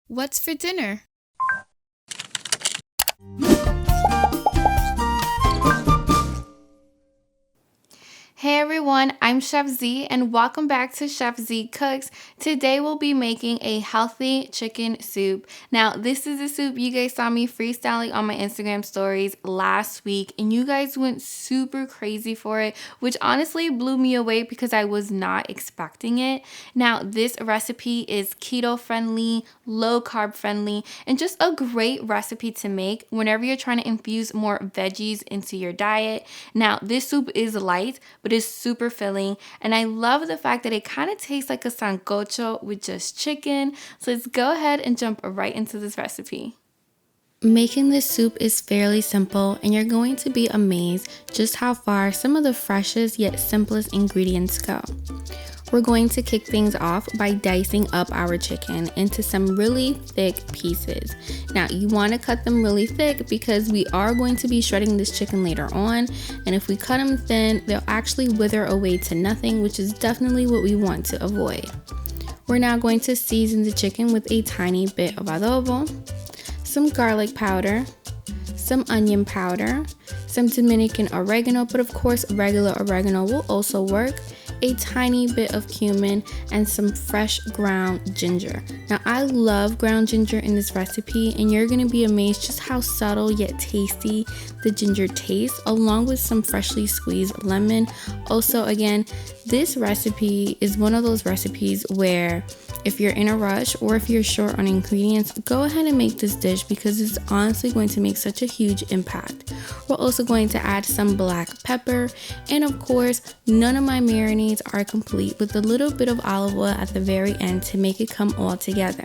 What's for dinner? Hey everyone, I'm Chef Z and welcome back to Chef Z Cooks. Today we'll be making a healthy chicken soup. Now, this is a soup you guys saw me freestyling on my Instagram stories last week and you guys went super crazy for it, which honestly blew me away because I was not expecting it. Now, this recipe is keto friendly, low carb friendly, and just a great recipe to make whenever you're trying to infuse more veggies into your diet. Now, this soup is light, but it's super filling, and I love the fact that it kind of tastes like a sancocho with just chicken. So let's go ahead and jump right into this recipe. Making this soup is fairly simple, and you're going to be amazed just how far some of the freshest yet simplest ingredients go. We're going to kick things off by dicing up our chicken into some really thick pieces. Now, you want to cut them really thick because we are going to be shredding this chicken later on, and if we cut them thin, they'll actually wither away to nothing, which is definitely what we want to avoid. We're now going to season the chicken with a tiny bit of adobo, some garlic powder, some onion powder, some Dominican oregano, but of course regular oregano will also work, a tiny bit of cumin, and some fresh ground ginger. Now, I love ground ginger in this recipe, and you're going to be amazed just how subtle yet tasty the ginger tastes, along with some freshly squeezed lemon. Also, again, this recipe is one of those recipes where if you're in a rush or if you're short on ingredients, go ahead and make this dish because it's honestly going to make such a huge impact. We're also going to add some black pepper, and of course, none of my marinades are complete with a little bit of olive oil at the very end to make it come all together.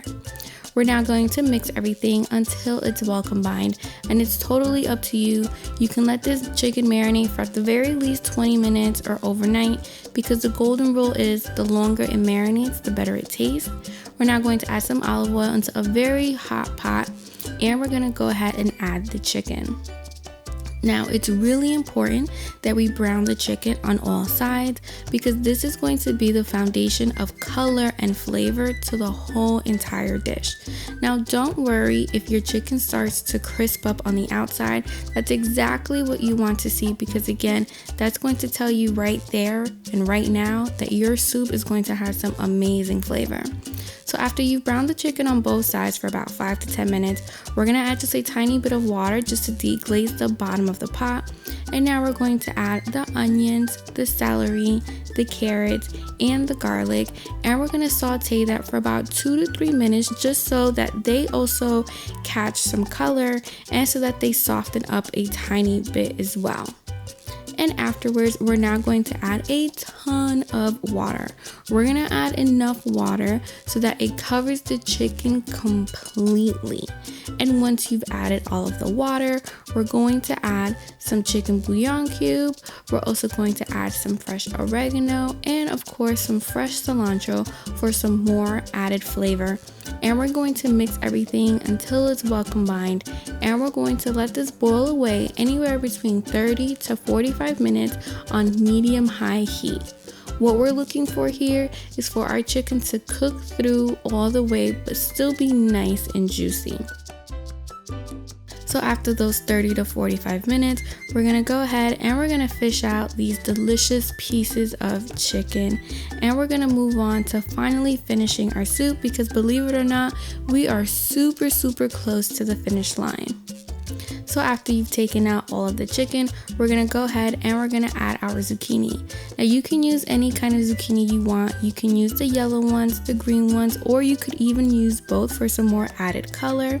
We're now going to mix everything until it's well combined, and it's totally up to you. You can let this chicken marinate for at the very least 20 minutes or overnight because the golden rule is the longer it marinates, the better it tastes. We're now going to add some olive oil into a very hot pot, and we're going to go ahead and add the chicken. Now, it's really important that we brown the chicken on all sides because this is going to be the foundation of color and flavor to the whole entire dish. Now, don't worry if your chicken starts to crisp up on the outside. That's exactly what you want to see because, again, that's going to tell you right there and right now that your soup is going to have some amazing flavor. So after you've browned the chicken on both sides for about 5 to 10 minutes, we're going to add just a tiny bit of water just to deglaze the bottom of the pot. And now we're going to add the onions, the celery, the carrots, and the garlic. And we're going to saute that for about 2 to 3 minutes just so that they also catch some color and so that they soften up a tiny bit as well. And afterwards, we're now going to add a ton of water. We're going to add enough water so that it covers the chicken completely. And once you've added all of the water, we're going to add some chicken bouillon cube. We're also going to add some fresh oregano and of course some fresh cilantro for some more added flavor. And we're going to mix everything until it's well combined, and we're going to let this boil away anywhere between 30 to 45 minutes on medium-high heat. What we're looking for here is for our chicken to cook through all the way but still be nice and juicy. So after those 30 to 45 minutes, we're gonna go ahead and we're gonna fish out these delicious pieces of chicken, and we're gonna move on to finally finishing our soup because believe it or not, we are super close to the finish line. So after you've taken out all of the chicken, we're gonna go ahead and we're gonna add our zucchini. Now you can use any kind of zucchini you want. You can use the yellow ones, the green ones, or you could even use both for some more added color.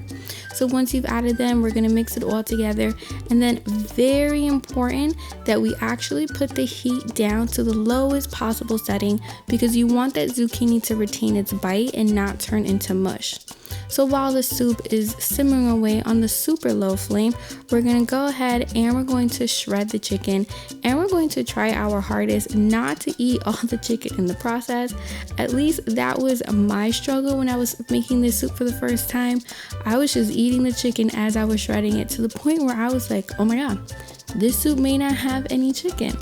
So once you've added them, we're gonna mix it all together, and then very important that we actually put the heat down to the lowest possible setting because you want that zucchini to retain its bite and not turn into mush. So while the soup is simmering away on the super low flame, we're going to go ahead and we're going to shred the chicken, and we're going to try our hardest not to eat all the chicken in the process. At least that was my struggle when I was making this soup for the first time. I was just eating the chicken as I was shredding it to the point where I was like, oh my god, this soup may not have any chicken.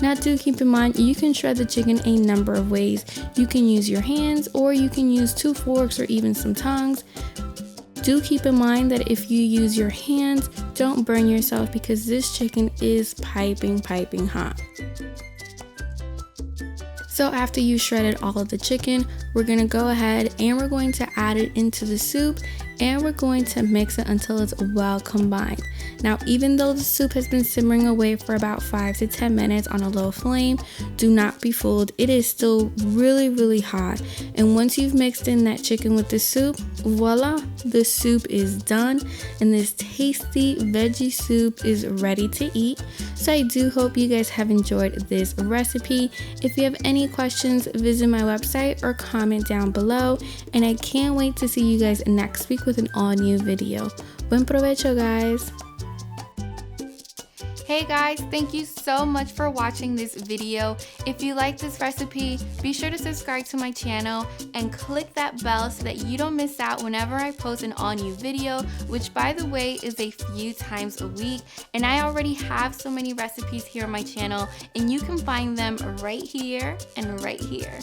Now do keep in mind, you can shred the chicken a number of ways. You can use your hands, or you can use 2 forks or even some tongs. Do keep in mind that if you use your hands, don't burn yourself because this chicken is piping hot. So after you shredded all of the chicken, we're going to go ahead and we're going to add it into the soup, and we're going to mix it until it's well combined. Now, even though the soup has been simmering away for about 5 to 10 minutes on a low flame, do not be fooled. It is still really hot. And once you've mixed in that chicken with the soup, voila, the soup is done and this tasty veggie soup is ready to eat. So I do hope you guys have enjoyed this recipe. If you have any questions, visit my website or comment down below, and I can't wait to see you guys next week with an all new video. Buen provecho, guys. Hey guys, thank you so much for watching this video. If you like this recipe, be sure to subscribe to my channel and click that bell so that you don't miss out whenever I post an all new video, which by the way is a few times a week. And I already have so many recipes here on my channel, and you can find them right here and right here.